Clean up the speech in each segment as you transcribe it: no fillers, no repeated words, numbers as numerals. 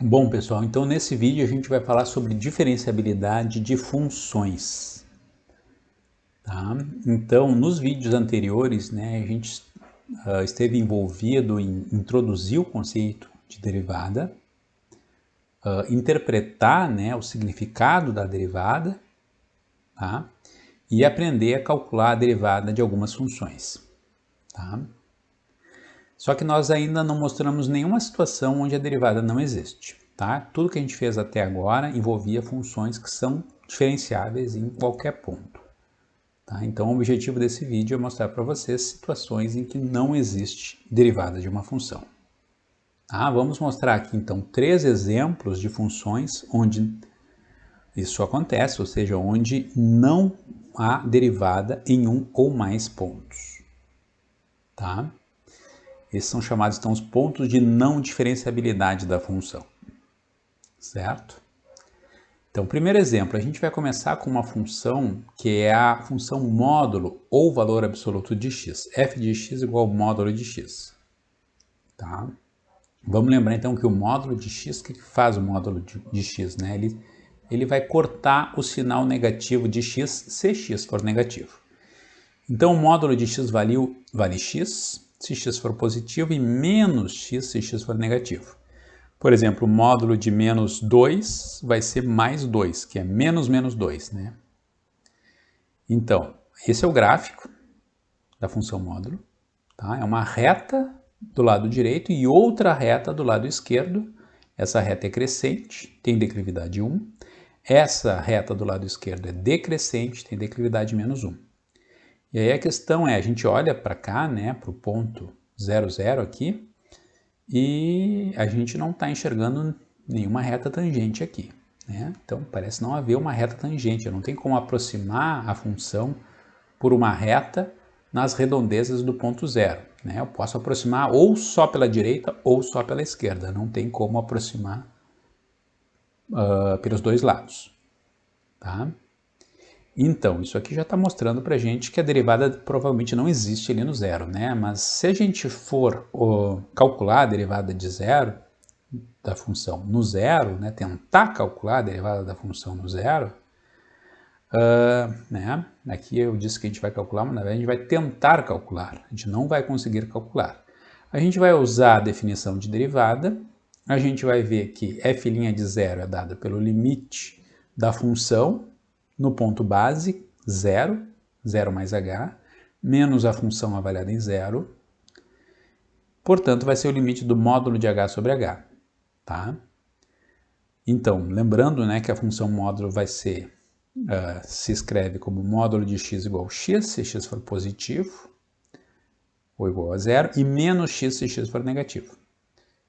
Bom, pessoal, então nesse vídeo a gente vai falar sobre diferenciabilidade de funções, tá? Então, nos vídeos anteriores, né, a gente esteve envolvido em introduzir o conceito de derivada, interpretar, né, o significado da derivada, tá? E aprender a calcular a derivada de algumas funções, tá? Só que nós ainda não mostramos nenhuma situação onde a derivada não existe, tá? Tudo que a gente fez até agora envolvia funções que são diferenciáveis em qualquer ponto, tá? Então o objetivo desse vídeo é mostrar para vocês situações em que não existe derivada de uma função. Tá? Vamos mostrar aqui então 3 exemplos de funções onde isso acontece, ou seja, onde não há derivada em um ou mais pontos, tá? Esses são chamados, então, os pontos de não diferenciabilidade da função, certo? Então, primeiro exemplo, a gente vai começar com uma função que é a função módulo ou valor absoluto de x. F de x igual ao módulo de x, tá? Vamos lembrar, então, que o módulo de x, o que faz o módulo de x, né? Ele vai cortar o sinal negativo de x se x for negativo. Então, o módulo de x vale x, se x for positivo, e menos x se x for negativo. Por exemplo, o módulo de menos 2 vai ser mais 2, que é menos menos 2, né? Então, esse é o gráfico da função módulo, tá? É uma reta do lado direito e outra reta do lado esquerdo. Essa reta é crescente, tem declividade 1. Essa reta do lado esquerdo é decrescente, tem declividade menos 1. E aí a questão é, a gente olha para cá, né, para o ponto 0, 0 aqui, e a gente não está enxergando nenhuma reta tangente aqui, né? Então parece não haver uma reta tangente, eu não tenho como aproximar a função por uma reta nas redondezas do ponto 0, né? Eu posso aproximar ou só pela direita ou só pela esquerda, não tem como aproximar pelos dois lados, tá? Então, isso aqui já está mostrando para a gente que a derivada provavelmente não existe ali no zero, né? Mas se a gente for calcular a derivada de zero, da função no zero, né? Tentar calcular a derivada da função no zero, né? Aqui eu disse que a gente vai calcular, mas na verdade a gente vai tentar calcular, a gente não vai conseguir calcular. A gente vai usar a definição de derivada, a gente vai ver que f' de zero é dada pelo limite da função no ponto base, 0, 0 mais h, menos a função avaliada em 0, portanto vai ser o limite do módulo de h sobre h, tá? Então, lembrando, né, que a função módulo vai ser, se escreve como módulo de x igual a x, se x for positivo, ou igual a 0, e menos x se x for negativo.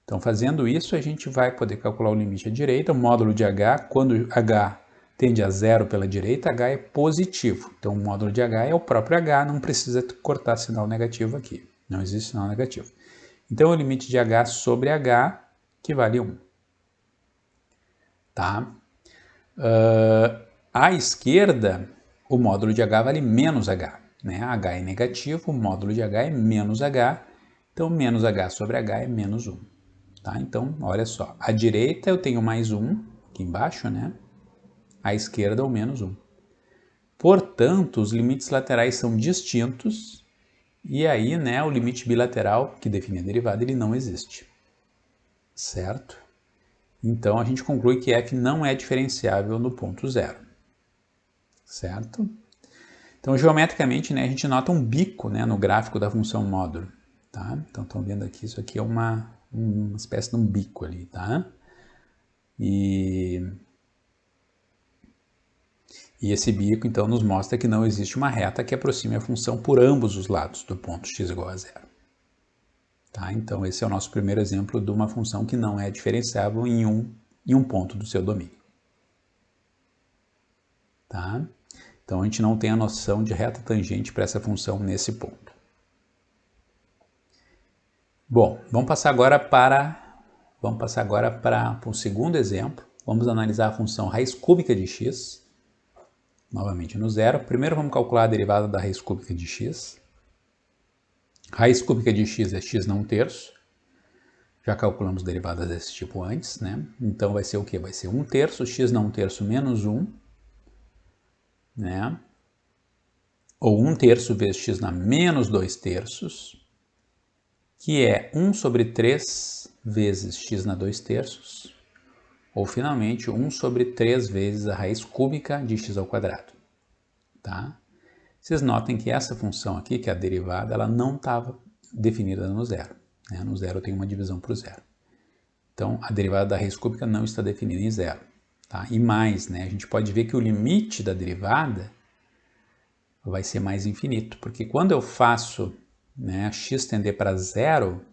Então, fazendo isso, a gente vai poder calcular o limite à direita, o módulo de h, quando h tende a 0 pela direita, h é positivo. Então, o módulo de h é o próprio h, não precisa cortar sinal negativo aqui. Não existe sinal negativo. Então, o limite de h sobre h, que vale 1. Tá? À esquerda, o módulo de h vale menos h. Né? h é negativo, o módulo de h é menos h. Então, menos h sobre h é menos 1. Tá? Então, olha só. À direita eu tenho mais 1, aqui embaixo, né? À esquerda, o menos 1. Portanto, os limites laterais são distintos e aí, né, o limite bilateral, que define a derivada, ele não existe. Certo? Então, a gente conclui que f não é diferenciável no ponto 0. Certo? Então, geometricamente, né, a gente nota um bico, né, no gráfico da função módulo. Tá? Então, estão vendo aqui, isso aqui é uma espécie de um bico ali, tá? E esse bico, então, nos mostra que não existe uma reta que aproxime a função por ambos os lados do ponto x igual a 0. Tá? Então, esse é o nosso primeiro exemplo de uma função que não é diferenciável em um ponto do seu domínio. Tá? Então, a gente não tem a noção de reta tangente para essa função nesse ponto. Bom, vamos passar agora para o segundo exemplo. Vamos analisar a função raiz cúbica de x, novamente no zero. Primeiro vamos calcular a derivada da raiz cúbica de x. Raiz cúbica de x é x não terço. Já calculamos derivadas desse tipo antes, né? Então vai ser o quê? Vai ser 1/3 x na 1/3 menos 1, né? Ou 1/3 vezes x na menos 2/3, que é 1 sobre 3 vezes x na 2/3, ou finalmente 1 sobre 3 vezes a raiz cúbica de x ao quadrado, tá? Vocês notem que essa função aqui, que é a derivada, ela não estava definida no zero, né? No zero tem uma divisão para o zero. Então, a derivada da raiz cúbica não está definida em zero, tá? E mais, né? A gente pode ver que o limite da derivada vai ser mais infinito, porque quando eu faço, né, x tender para zero,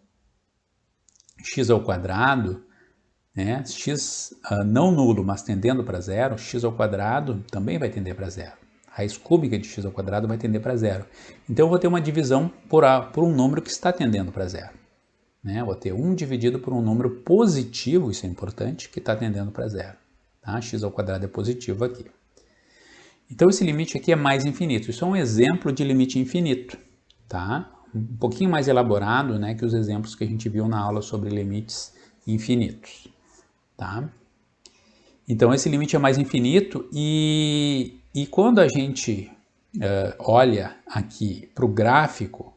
x ao quadrado, né, x não nulo, mas tendendo para zero, x ao quadrado também vai tender para zero. A raiz cúbica de x ao quadrado vai tender para zero. Então, eu vou ter uma divisão por um número que está tendendo para zero. Né? Eu vou ter 1 dividido por um número positivo, isso é importante, que está tendendo para zero. Tá? X ao quadrado é positivo aqui. Então, esse limite aqui é mais infinito. Isso é um exemplo de limite infinito. Tá? Um pouquinho mais elaborado, né, que os exemplos que a gente viu na aula sobre limites infinitos. Tá? Então, esse limite é mais infinito e quando a gente olha aqui para o gráfico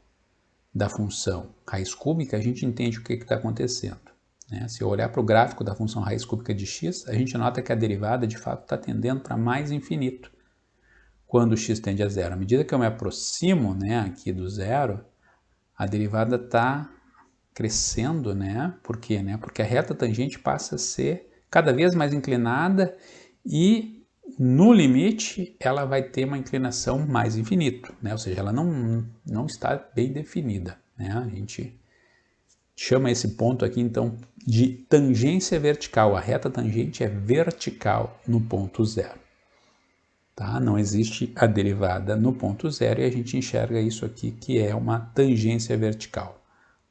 da função raiz cúbica, a gente entende o que está acontecendo. Né? Se eu olhar para o gráfico da função raiz cúbica de x, a gente nota que a derivada de fato está tendendo para mais infinito quando x tende a zero. À medida que eu me aproximo, né, aqui do zero, a derivada está crescendo, né? Por quê? Né? Porque a reta tangente passa a ser cada vez mais inclinada e no limite ela vai ter uma inclinação mais infinito, né? Ou seja, ela não está bem definida, né? A gente chama esse ponto aqui então de tangência vertical. A reta tangente é vertical no ponto zero. Tá? Não existe a derivada no ponto zero e a gente enxerga isso aqui que é uma tangência vertical.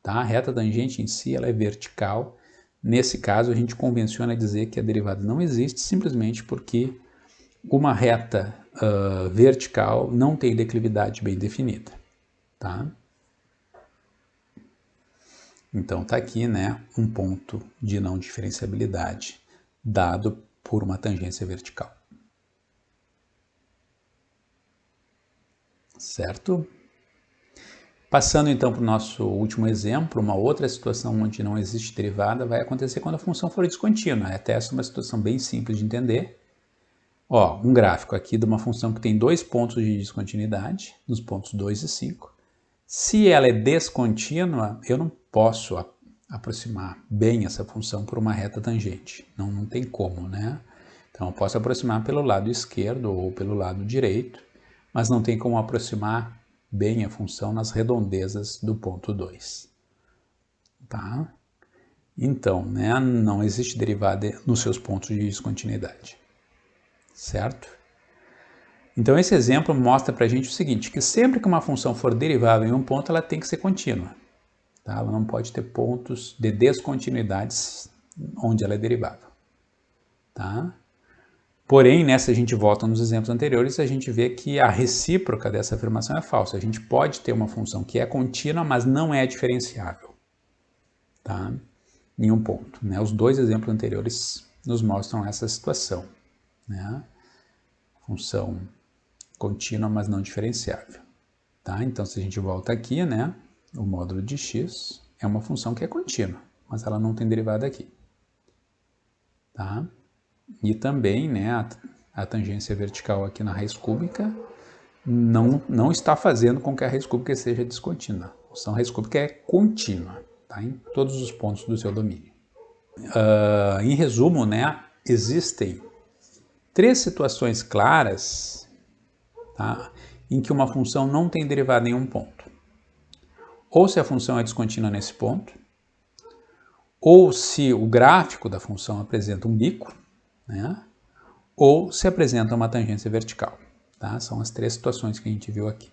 Tá? A reta tangente em si ela é vertical. Nesse caso, a gente convenciona dizer que a derivada não existe simplesmente porque uma reta vertical não tem declividade bem definida. Tá? Então, está aqui, né, um ponto de não diferenciabilidade dado por uma tangência vertical. Certo? Passando então para o nosso último exemplo, uma outra situação onde não existe derivada vai acontecer quando a função for descontínua. Até essa é uma situação bem simples de entender. Ó, um gráfico aqui de uma função que tem 2 pontos de descontinuidade, nos pontos 2 e 5. Se ela é descontínua, eu não posso aproximar bem essa função por uma reta tangente. Não tem como, né? Então, eu posso aproximar pelo lado esquerdo ou pelo lado direito, mas não tem como aproximar bem a função nas redondezas do ponto 2. Tá? Então, né, não existe derivada nos seus pontos de descontinuidade. Certo? Então, esse exemplo mostra para a gente o seguinte, que sempre que uma função for derivável em um ponto, ela tem que ser contínua. Tá? Ela não pode ter pontos de descontinuidades onde ela é derivável. Tá? Porém, se a gente volta nos exemplos anteriores, a gente vê que a recíproca dessa afirmação é falsa. A gente pode ter uma função que é contínua, mas não é diferenciável. Tá? Em um ponto. Né? Os dois exemplos anteriores nos mostram essa situação. Né? Função contínua, mas não diferenciável. Tá? Então, se a gente volta aqui, né, o módulo de x é uma função que é contínua, mas ela não tem derivada aqui. Tá? E também, né, a tangência vertical aqui na raiz cúbica não está fazendo com que a raiz cúbica seja descontínua. A função raiz cúbica é contínua, tá? Em todos os pontos do seu domínio. Em resumo, né, existem 3 situações claras, tá, em que uma função não tem derivada em um ponto. Ou se a função é descontínua nesse ponto, ou se o gráfico da função apresenta um bico, né, ou se apresenta uma tangência vertical. Tá? São as 3 situações que a gente viu aqui.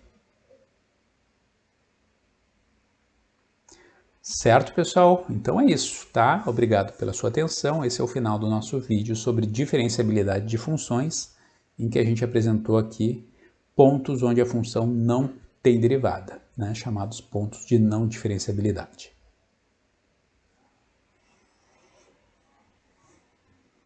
Certo, pessoal? Então é isso, tá? Obrigado pela sua atenção. Esse é o final do nosso vídeo sobre diferenciabilidade de funções, em que a gente apresentou aqui pontos onde a função não tem derivada, né? Chamados pontos de não diferenciabilidade.